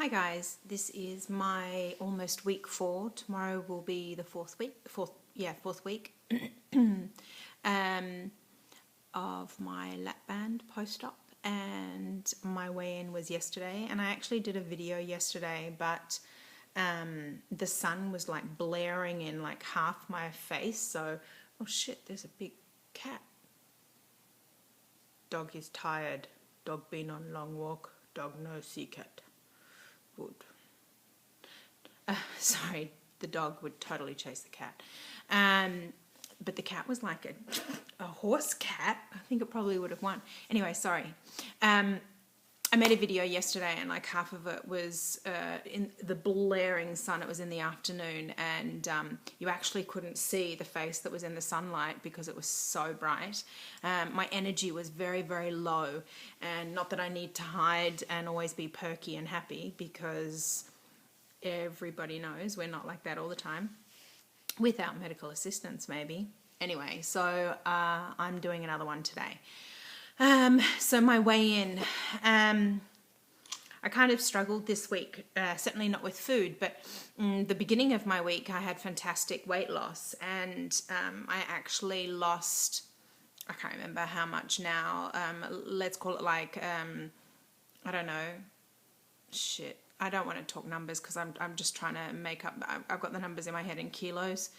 Hi guys, this is my almost week 4. Tomorrow will be the fourth week of my lap band post-op, and my weigh-in was yesterday, and I actually did a video yesterday, but the sun was like blaring in like half my face, so oh shit, there's a big cat. Dog is tired, dog been on long walk, dog no see cat. Would. Sorry, the dog would totally chase the cat. But the cat was like a horse cat. I think it probably would have won. Anyway, sorry. I made a video yesterday, and like half of it was in the blaring sun. It was in the afternoon, and you actually couldn't see the face that was in the sunlight because it was so bright. My energy was very, very low, and not that I need to hide and always be perky and happy, because everybody knows we're not like that all the time, without medical assistance maybe. Anyway, so I'm doing another one today. So my weigh-in, I kind of struggled this week, certainly not with food, but the beginning of my week I had fantastic weight loss, and I actually lost, I can't remember how much now, let's call it like, I don't know, shit, I don't want to talk numbers because I'm just trying to make up, I've got the numbers in my head in kilos.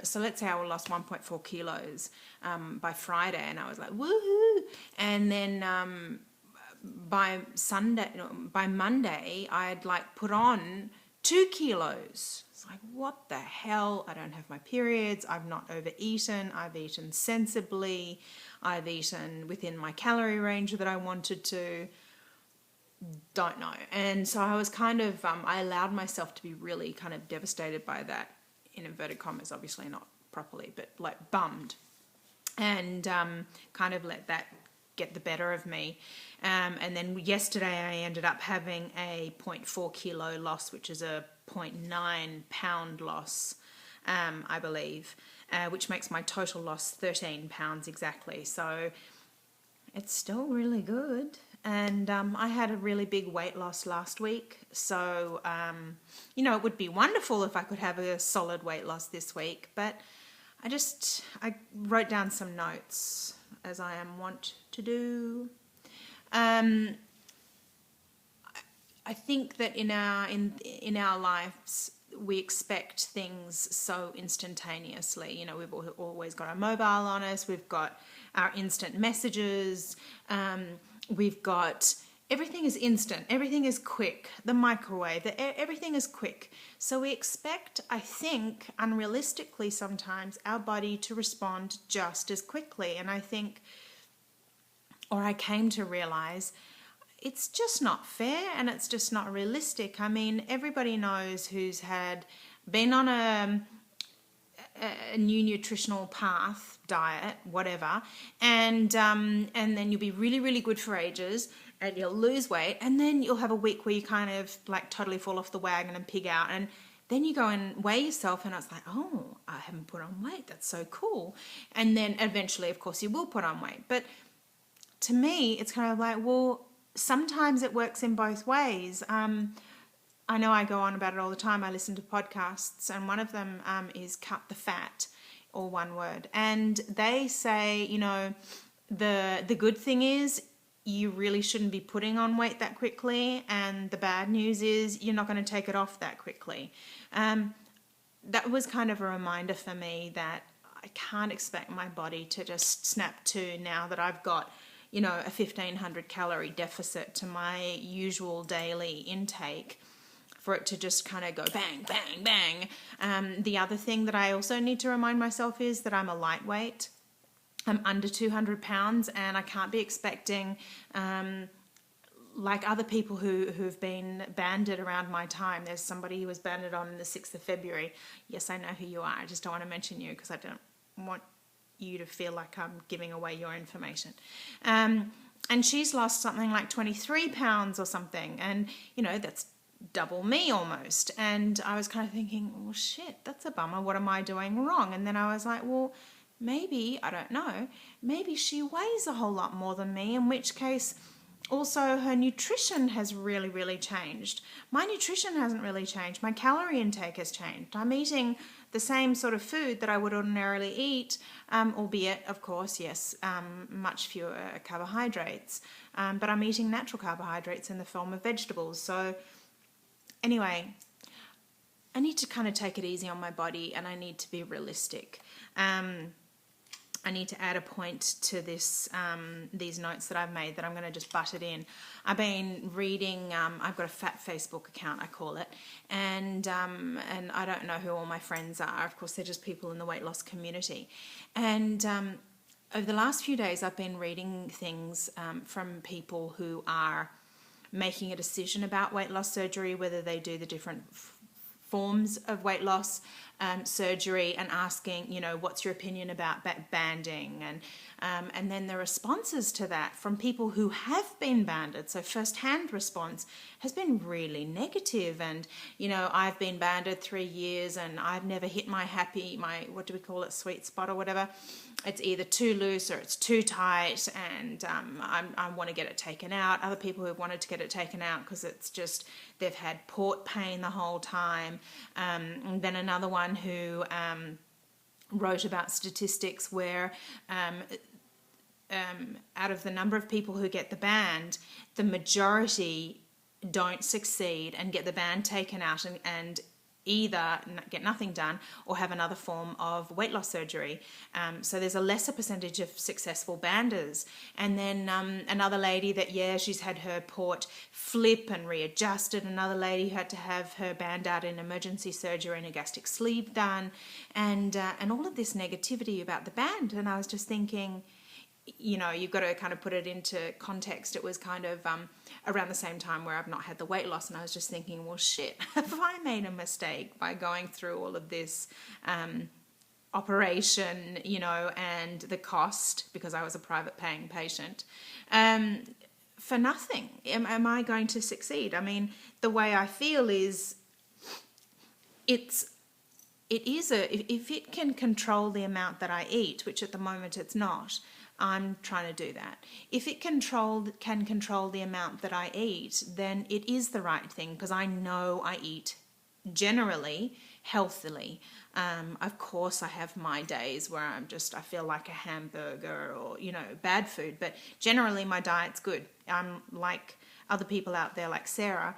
So let's say I lost 1.4 kilos by Friday, and I was like, woohoo! And then by Monday, I'd like put on 2 kilos. It's like, what the hell? I don't have my periods. I've not overeaten. I've eaten sensibly. I've eaten within my calorie range that I wanted to. Don't know. And so I was kind of, I allowed myself to be really kind of devastated by that, in inverted commas, obviously not properly, but like bummed, and kind of let that get the better of me. And then yesterday I ended up having a 0.4 kilo loss, which is a 0.9 pound loss, I believe, which makes my total loss 13 pounds exactly. So it's still really good. And I had a really big weight loss last week, so it would be wonderful if I could have a solid weight loss this week, but I wrote down some notes, as I am wont to do. I think that in our lives we expect things so instantaneously. We've always got our mobile on us, we've got our instant messages, we've got, everything is instant, everything is quick, the microwave, everything is quick. So we expect, I think, unrealistically sometimes, our body to respond just as quickly. And I think, or I came to realize, it's just not fair, and it's just not realistic. I mean, everybody knows who's been on a new nutritional path, diet, whatever, and then you'll be really, really good for ages, and you'll lose weight, and then you'll have a week where you kind of like totally fall off the wagon and pig out, and then you go and weigh yourself, and it's like, oh, I haven't put on weight, that's so cool. And then eventually, of course, you will put on weight. But to me, it's kind of like, well, sometimes it works in both ways. I know I go on about it all the time. I listen to podcasts, and one of them is Cut the Fat, all one word. And they say, the good thing is you really shouldn't be putting on weight that quickly, and the bad news is you're not going to take it off that quickly. That was kind of a reminder for me that I can't expect my body to just snap to now that I've got, a 1,500 calorie deficit to my usual daily intake, for it to just kind of go bang, bang, bang. The other thing that I also need to remind myself is that I'm a lightweight. I'm under 200 pounds, and I can't be expecting, like other people who've been banded around my time. There's somebody who was banded on the 6th of February. Yes, I know who you are. I just don't want to mention you because I don't want you to feel like I'm giving away your information. And she's lost something like 23 pounds or something. And, that's double me almost. And I was kind of thinking, well, shit, that's a bummer. What am I doing wrong? And then I was like, well, maybe, I don't know, maybe she weighs a whole lot more than me, in which case Also, her nutrition has really, really changed. My nutrition hasn't really changed. My calorie intake has changed. I'm eating the same sort of food that I would ordinarily eat, albeit, of course, yes, much fewer carbohydrates. But I'm eating natural carbohydrates in the form of vegetables. So, anyway, I need to kind of take it easy on my body, and I need to be realistic. I need to add a point to this, these notes that I've made that I'm going to just butt it in. I've been reading, I've got a fat Facebook account, I call it, and I don't know who all my friends are. Of course, they're just people in the weight loss community. And over the last few days, I've been reading things from people who are making a decision about weight loss surgery, whether they do the different forms of weight loss surgery, and asking, you know, what's your opinion about banding, and then the responses to that from people who have been banded. So first-hand response has been really negative. And you know, I've been banded 3 years and I've never hit my what do we call it, sweet spot or whatever. It's either too loose or it's too tight, and I want to get it taken out. Other people who've wanted to get it taken out because it's just they've had port pain the whole time. And then another one who wrote about statistics where out of the number of people who get the band, the majority don't succeed and get the band taken out and either get nothing done or have another form of weight loss surgery. So there's a lesser percentage of successful banders. And then another lady that, she's had her port flip and readjusted. Another lady who had to have her band out in emergency surgery and a gastric sleeve done. And all of this negativity about the band. And I was just thinking, you know, you've got to kind of put it into context. It was kind of around the same time where I've not had the weight loss, and I was just thinking, well, shit, have I made a mistake by going through all of this operation, you know, and the cost, because I was a private paying patient, for nothing? Am I going to succeed? I mean, the way I feel is if it can control the amount that I eat, which at the moment it's not, I'm trying to do that. If it can control the amount that I eat, then it is the right thing, because I know I eat generally healthily. Of course, I have my days where I feel like a hamburger or, you know, bad food, but generally my diet's good. I'm like other people out there like Sarah.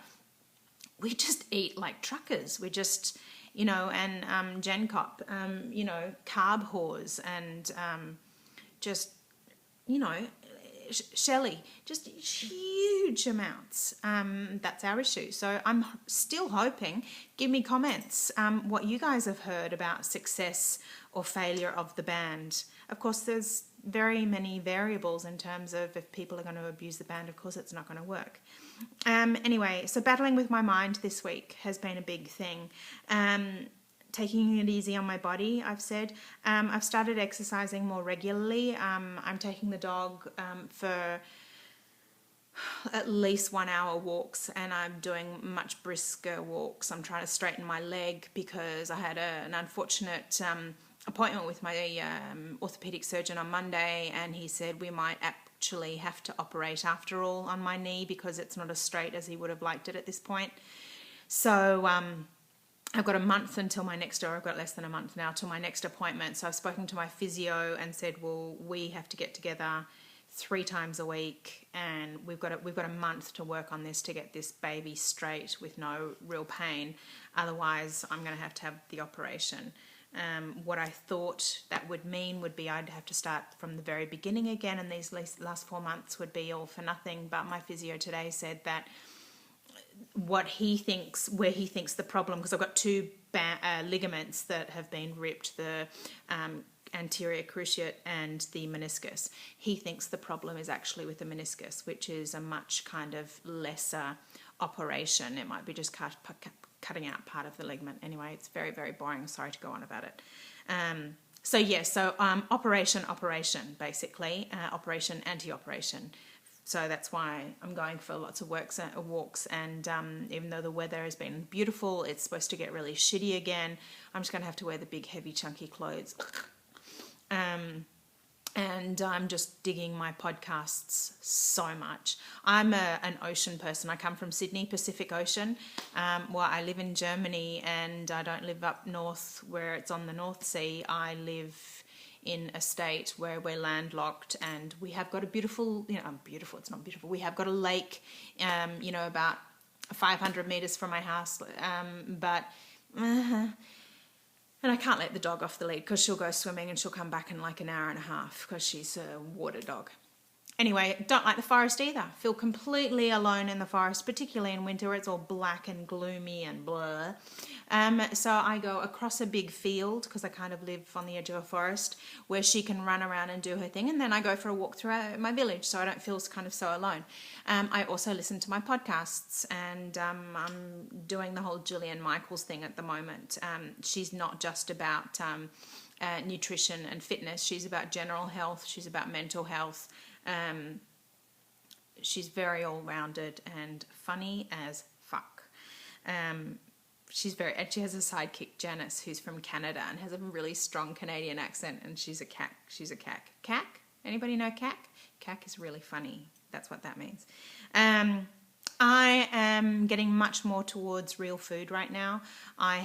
We just eat like truckers. We just, you know, and Jen Cop, you know, carb whores, and just, you know, Shelley, just huge amounts. That's our issue. So I'm still hoping, give me comments, what you guys have heard about success or failure of the band. Of course, there's very many variables in terms of if people are going to abuse the band, of course it's not going to work. Anyway, so battling with my mind this week has been a big thing. Taking it easy on my body, I've said. I've started exercising more regularly. I'm taking the dog for at least 1 hour walks, and I'm doing much brisker walks. I'm trying to straighten my leg because I had an unfortunate appointment with my orthopedic surgeon on Monday, and he said we might actually have to operate after all on my knee because it's not as straight as he would have liked it at this point. So I've got a month until my next, or I've got less than a month now till my next appointment. So I've spoken to my physio and said, well, we have to get together 3 times a week, and we've got a month to work on this to get this baby straight with no real pain. Otherwise, I'm going to have the operation. What I thought that would mean would be I'd have to start from the very beginning again, and these last 4 months would be all for nothing. But my physio today said that where he thinks the problem, because I've got 2 ligaments that have been ripped, the anterior cruciate and the meniscus. He thinks the problem is actually with the meniscus, which is a much kind of lesser operation. It might be just cutting out part of the ligament. Anyway, it's very, very boring. Sorry to go on about it. Operation, basically. Operation, anti-operation. So that's why I'm going for lots of walks, and even though the weather has been beautiful, it's supposed to get really shitty again. I'm just going to have to wear the big, heavy, chunky clothes. and I'm just digging my podcasts so much. I'm an ocean person. I come from Sydney, Pacific Ocean. Well, I live in Germany, and I don't live up north where it's on the North Sea. I live in a state where we're landlocked, and we have got a beautiful, beautiful, it's not beautiful. We have got a lake, about 500 meters from my house, and I can't let the dog off the lead because she'll go swimming and she'll come back in like an hour and a half because she's a water dog. Anyway, don't like the forest either. Feel completely alone in the forest, particularly in winter where it's all black and gloomy and blah. So I go across a big field because I kind of live on the edge of a forest where she can run around and do her thing. And then I go for a walk through my village so I don't feel kind of so alone. I also listen to my podcasts, and I'm doing the whole Jillian Michaels thing at the moment. She's not just about nutrition and fitness. She's about general health. She's about mental health. She's very all-rounded and funny as fuck. And she has a sidekick, Janice, who's from Canada and has a really strong Canadian accent, and she's a cack. Cack? Anybody know cack? Cack is really funny. That's what that means. I am getting much more towards real food right now. I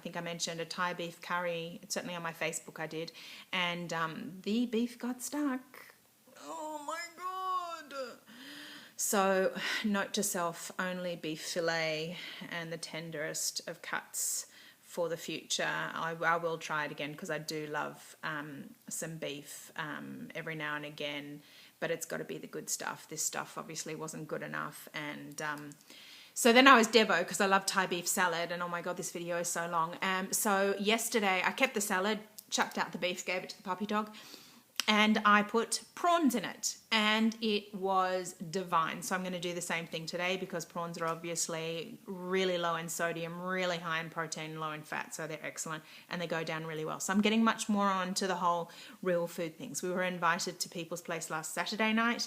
think I mentioned a Thai beef curry. Certainly on my Facebook I did. And the beef got stuck. Oh my God. So note to self, only beef fillet and the tenderest of cuts for the future. I will try it again because I do love some beef every now and again, but it's got to be the good stuff. This stuff obviously wasn't good enough. And so then I was Devo because I love Thai beef salad, and oh my God, this video is so long. So yesterday I kept the salad, chucked out the beef, gave it to the puppy dog, and I put prawns in it, and it was divine. So I'm going to do the same thing today because prawns are obviously really low in sodium, really high in protein, low in fat, so they're excellent, and they go down really well. So I'm getting much more on to the whole real food things. We were invited to People's Place last Saturday night,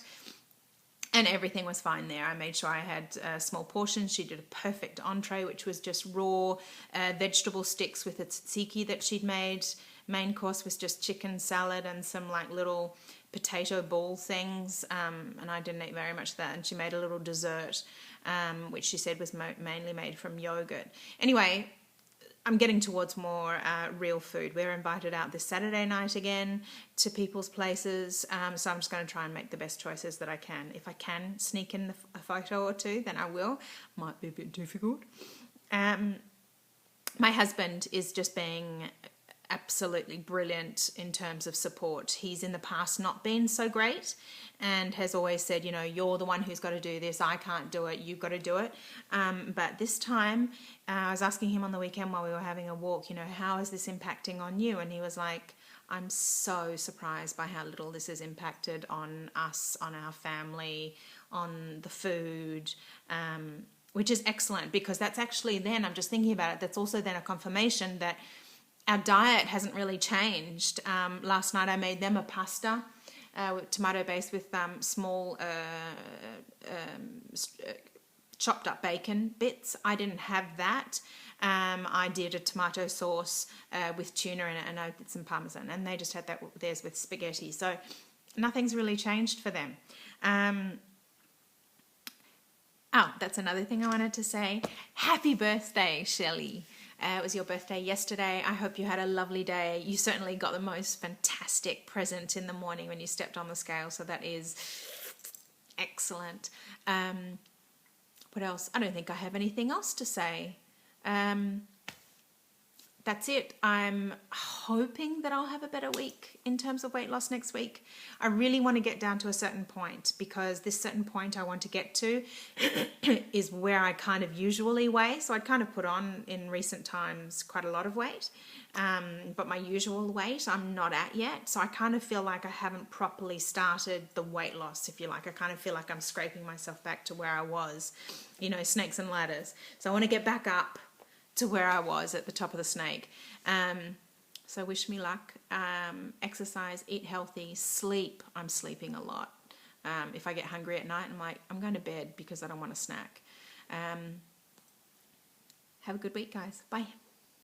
and everything was fine there. I made sure I had small portions. She did a perfect entree, which was just raw vegetable sticks with a tzatziki that she'd made. Main course was just chicken salad and some like little potato ball things, and I didn't eat very much of that. And she made a little dessert, which she said was mainly made from yogurt. Anyway, I'm getting towards more real food. We're invited out this Saturday night again to People's Places, so I'm just going to try and make the best choices that I can. If I can sneak in a photo or two, then I will. Might be a bit difficult. My husband is just being absolutely brilliant in terms of support. He's in the past not been so great and has always said, you're the one who's got to do this. I can't do it. You've got to do it. But this time I was asking him on the weekend while we were having a walk, how is this impacting on you? And he was like, I'm so surprised by how little this has impacted on us, on our family, on the food, which is excellent, because that's actually then, I'm just thinking about it, that's also then a confirmation that our diet hasn't really changed. Last night I made them a pasta, tomato based with small chopped up bacon bits. I didn't have that. I did a tomato sauce with tuna in it, and I did some parmesan, and they just had theirs with spaghetti. So nothing's really changed for them. That's another thing I wanted to say. Happy birthday, Shelley. It was your birthday yesterday. I hope you had a lovely day. You certainly got the most fantastic present in the morning when you stepped on the scale, so that is excellent. What else? I don't think I have anything else to say. That's it. I'm hoping that I'll have a better week in terms of weight loss next week. I really want to get down to a certain point, because this certain point I want to get to is where I kind of usually weigh. So I'd kind of put on in recent times quite a lot of weight, but my usual weight I'm not at yet. So I kind of feel like I haven't properly started the weight loss, if you like. I kind of feel like I'm scraping myself back to where I was, snakes and ladders. So I want to get back up to where I was at the top of the snake. So wish me luck. Exercise, eat healthy, sleep. I'm sleeping a lot. If I get hungry at night, I'm going to bed because I don't want a snack. Have a good week, guys. Bye.